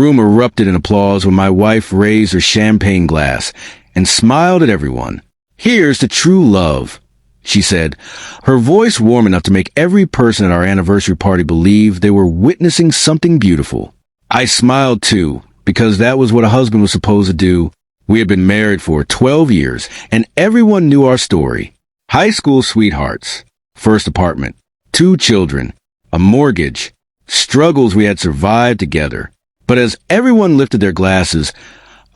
room erupted in applause when my wife raised her champagne glass and smiled at everyone. "Here's to true love," she said, her voice warm enough to make every person at our anniversary party believe they were witnessing something beautiful. I smiled too, because that was what a husband was supposed to do. We had been married for 12 years, and everyone knew our story. High school sweethearts, first apartment, 2 children, a mortgage, struggles we had survived together. But as everyone lifted their glasses,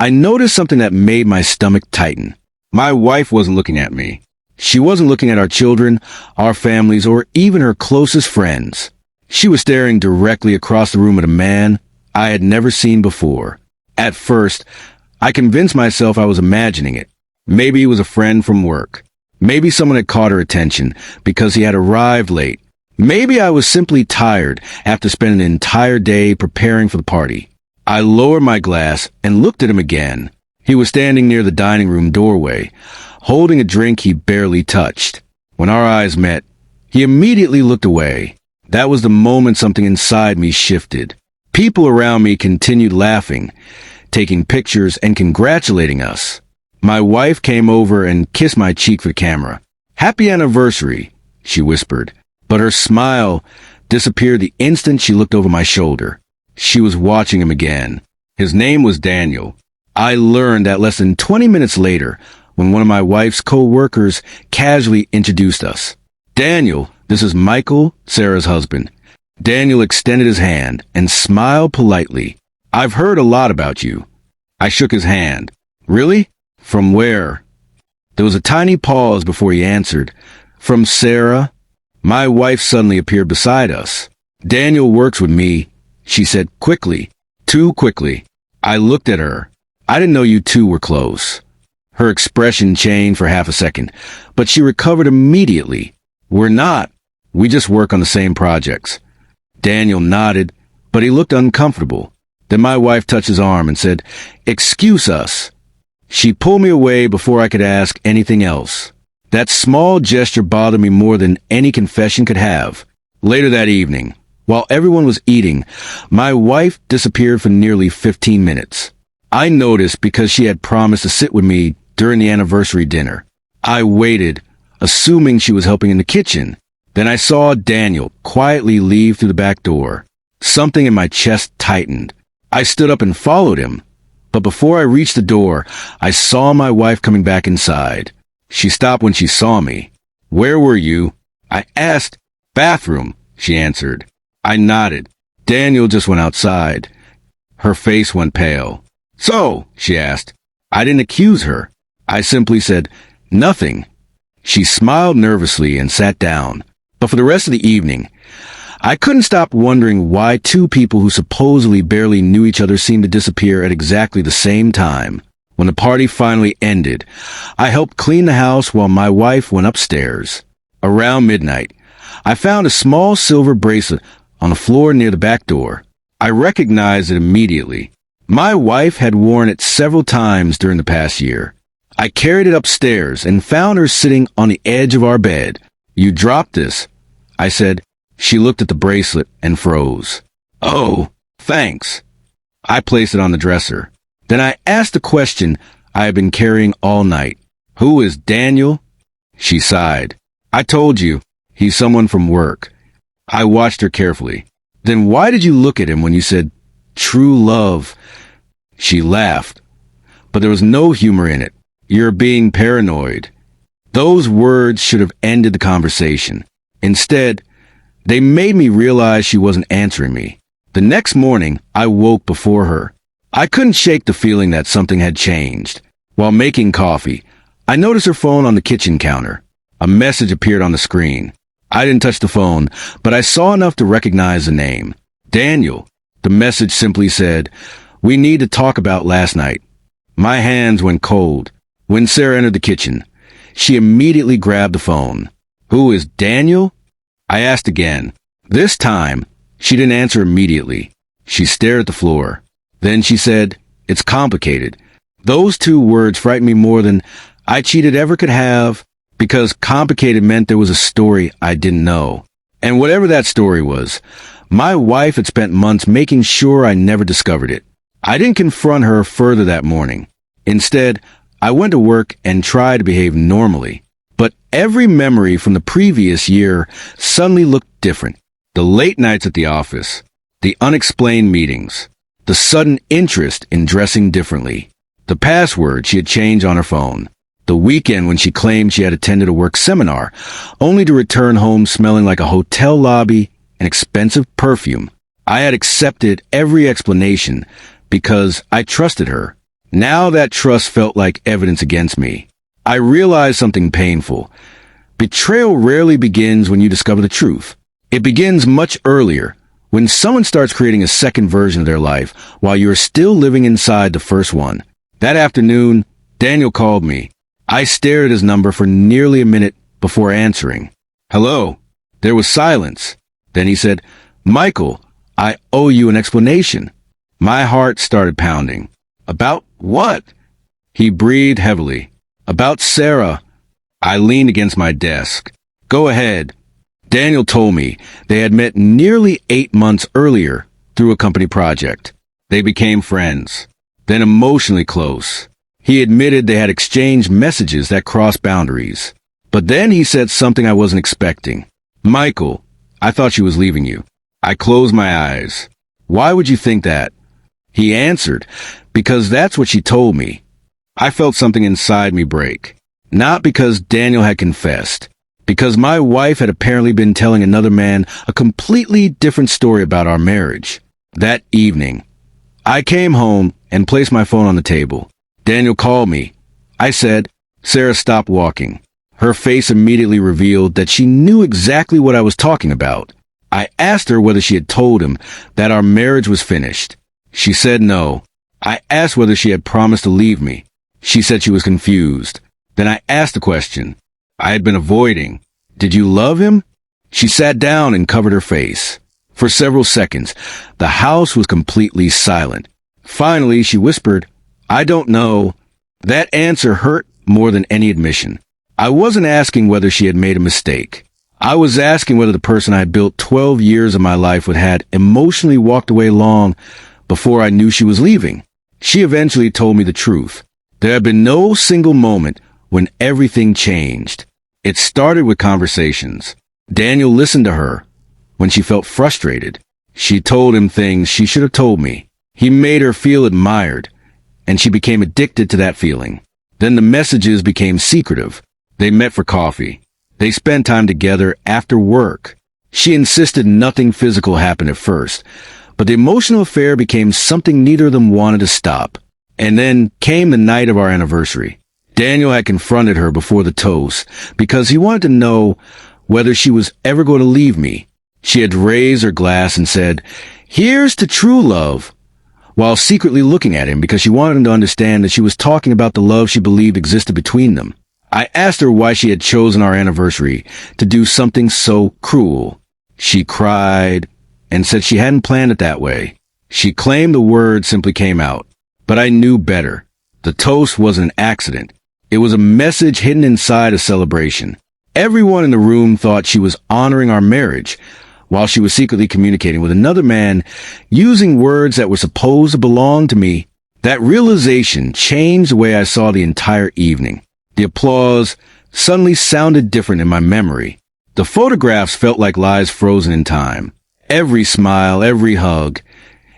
I noticed something that made my stomach tighten. My wife wasn't looking at me. She wasn't looking at our children, our families, or even her closest friends. She was staring directly across the room at a man I had never seen before. At first, I convinced myself I was imagining it. Maybe he was a friend from work. Maybe someone had caught her attention because he had arrived late. Maybe I was simply tired after spending an entire day preparing for the party. I lowered my glass and looked at him again. He was standing near the dining room doorway, holding a drink he barely touched. When our eyes met, he immediately looked away. That was the moment something inside me shifted. People around me continued laughing, taking pictures and congratulating us. My wife came over and kissed my cheek for the camera. "Happy anniversary," she whispered, but her smile disappeared the instant she looked over my shoulder. She was watching him again. His name was Daniel. I learned that less than 20 minutes later, when one of my wife's co-workers casually introduced us. "Daniel, this is Michael, Sarah's husband." Daniel extended his hand and smiled politely. "I've heard a lot about you." I shook his hand. "Really? From where?" There was a tiny pause before he answered. "From Sarah." My wife suddenly appeared beside us. "Daniel works with me," she said quickly. Too quickly. I looked at her. "I didn't know you two were close." Her expression changed for half a second, but she recovered immediately. "We're not. We just work on the same projects." Daniel nodded, but he looked uncomfortable. Then my wife touched his arm and said, "Excuse us." She pulled me away before I could ask anything else. That small gesture bothered me more than any confession could have. Later that evening, while everyone was eating, my wife disappeared for nearly 15 minutes. I noticed because she had promised to sit with me during the anniversary dinner. I waited, assuming she was helping in the kitchen. Then I saw Daniel quietly leave through the back door. Something in my chest tightened. I stood up and followed him. But before I reached the door, I saw my wife coming back inside. She stopped when she saw me. "Where were you?" I asked. "Bathroom," she answered. I nodded. Daniel just went outside. Her face went pale. "So," she asked. I didn't accuse her. I simply said, "Nothing." She smiled nervously and sat down. But for the rest of the evening, I couldn't stop wondering why 2 people who supposedly barely knew each other seemed to disappear at exactly the same time. When the party finally ended, I helped clean the house while my wife went upstairs. Around midnight, I found a small silver bracelet on the floor near the back door. I recognized it immediately. My wife had worn it several times during the past year. I carried it upstairs and found her sitting on the edge of our bed. "You dropped this," I said. She looked at the bracelet and froze. "Oh, thanks." I placed it on the dresser. Then I asked the question I had been carrying all night. "Who is Daniel?" She sighed. "I told you, he's someone from work." I watched her carefully. "Then why did you look at him when you said, 'true love'?" She laughed, but there was no humor in it. "You're being paranoid." Those words should have ended the conversation. Instead, they made me realize she wasn't answering me. The next morning, I woke before her. I couldn't shake the feeling that something had changed. While making coffee, I noticed her phone on the kitchen counter. A message appeared on the screen. I didn't touch the phone, but I saw enough to recognize the name. "Daniel." The message simply said, "We need to talk about last night." My hands went cold. When Sarah entered the kitchen, she immediately grabbed the phone. "Who is Daniel?" I asked again. This time, she didn't answer immediately. She stared at the floor. Then she said, "It's complicated." Those 2 words frightened me more than I cheated ever could have, because complicated meant there was a story I didn't know. And whatever that story was, my wife had spent months making sure I never discovered it. I didn't confront her further that morning. Instead, I went to work and tried to behave normally. But every memory from the previous year suddenly looked different. The late nights at the office, the unexplained meetings, the sudden interest in dressing differently, the password she had changed on her phone, the weekend when she claimed she had attended a work seminar, only to return home smelling like a hotel lobby and expensive perfume. I had accepted every explanation because I trusted her. Now that trust felt like evidence against me. I realized something painful. Betrayal rarely begins when you discover the truth. It begins much earlier, when someone starts creating a second version of their life while you are still living inside the first one. That afternoon, Daniel called me. I stared at his number for nearly a minute before answering. Hello. There was silence. Then he said, Michael, I owe you an explanation. My heart started pounding. About what? He breathed heavily. About Sarah. I leaned against my desk. Go ahead. Daniel told me they had met nearly 8 months earlier through a company project. They became friends, then emotionally close. He admitted they had exchanged messages that crossed boundaries. But then he said something I wasn't expecting. Michael, I thought she was leaving you. I closed my eyes. Why would you think that? He answered, because that's what she told me. I felt something inside me break. Not because Daniel had confessed, because my wife had apparently been telling another man a completely different story about our marriage. That evening, I came home and placed my phone on the table. Daniel called me. I said, Sarah stopped walking. Her face immediately revealed that she knew exactly what I was talking about. I asked her whether she had told him that our marriage was finished. She said no. I asked whether she had promised to leave me. She said she was confused. Then I asked the question I had been avoiding. Did you love him? She sat down and covered her face. For several seconds, the house was completely silent. Finally, she whispered, I don't know. That answer hurt more than any admission. I wasn't asking whether she had made a mistake. I was asking whether the person I had built 12 years of my life with had emotionally walked away long before I knew she was leaving. She eventually told me the truth. There had been no single moment when everything changed. It started with conversations. Daniel listened to her. When she felt frustrated, she told him things she should have told me. He made her feel admired, and she became addicted to that feeling. Then the messages became secretive. They met for coffee. They spent time together after work. She insisted nothing physical happened at first, but the emotional affair became something neither of them wanted to stop. And then came the night of our anniversary. Daniel had confronted her before the toast because he wanted to know whether she was ever going to leave me. She had raised her glass and said, Here's to true love, while secretly looking at him because she wanted him to understand that she was talking about the love she believed existed between them. I asked her why she had chosen our anniversary to do something so cruel. She cried and said she hadn't planned it that way. She claimed the word simply came out. But I knew better. The toast wasn't an accident. It was a message hidden inside a celebration. Everyone in the room thought she was honoring our marriage, while she was secretly communicating with another man, using words that were supposed to belong to me. That realization changed the way I saw the entire evening. The applause suddenly sounded different in my memory. The photographs felt like lies frozen in time. Every smile, every hug,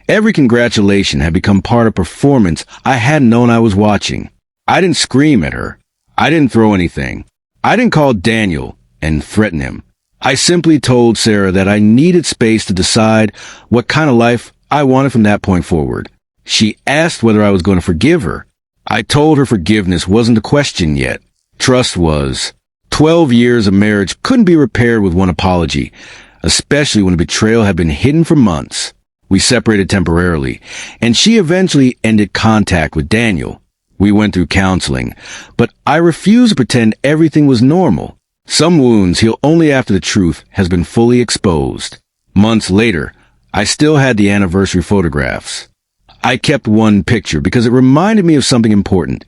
every congratulation had become part of a performance I hadn't known I was watching. I didn't scream at her. I didn't throw anything. I didn't call Daniel and threaten him. I simply told Sarah that I needed space to decide what kind of life I wanted from that point forward. She asked whether I was going to forgive her. I told her forgiveness wasn't a question yet. Trust was. 12 years of marriage couldn't be repaired with one apology, especially when the betrayal had been hidden for months. We separated temporarily, and she eventually ended contact with Daniel. We went through counseling, but I refused to pretend everything was normal. Some wounds heal only after the truth has been fully exposed. Months later, I still had the anniversary photographs. I kept one picture because it reminded me of something important.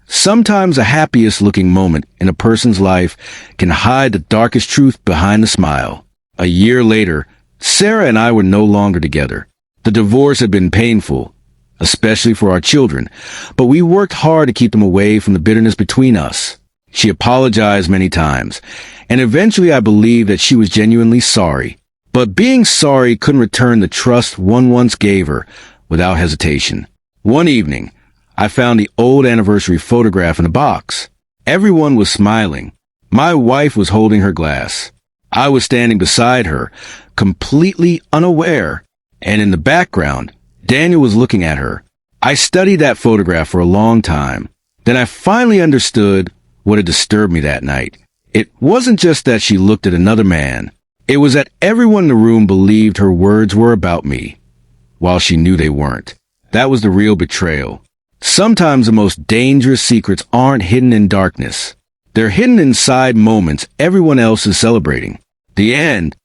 Sometimes the happiest looking moment in a person's life can hide the darkest truth behind the smile. A year later, Sarah and I were no longer together. The divorce had been painful, especially for our children, but we worked hard to keep them away from the bitterness between us. She apologized many times, and eventually I believed that she was genuinely sorry. But being sorry couldn't return the trust one once gave her without hesitation. One evening, I found the old anniversary photograph in a box. Everyone was smiling. My wife was holding her glass. I was standing beside her, completely unaware, and in the background, Daniel was looking at her. I studied that photograph for a long time. Then I finally understood what had disturbed me that night. It wasn't just that she looked at another man. It was that everyone in the room believed her words were about me, while she knew they weren't. That was the real betrayal. Sometimes the most dangerous secrets aren't hidden in darkness. They're hidden inside moments everyone else is celebrating. The end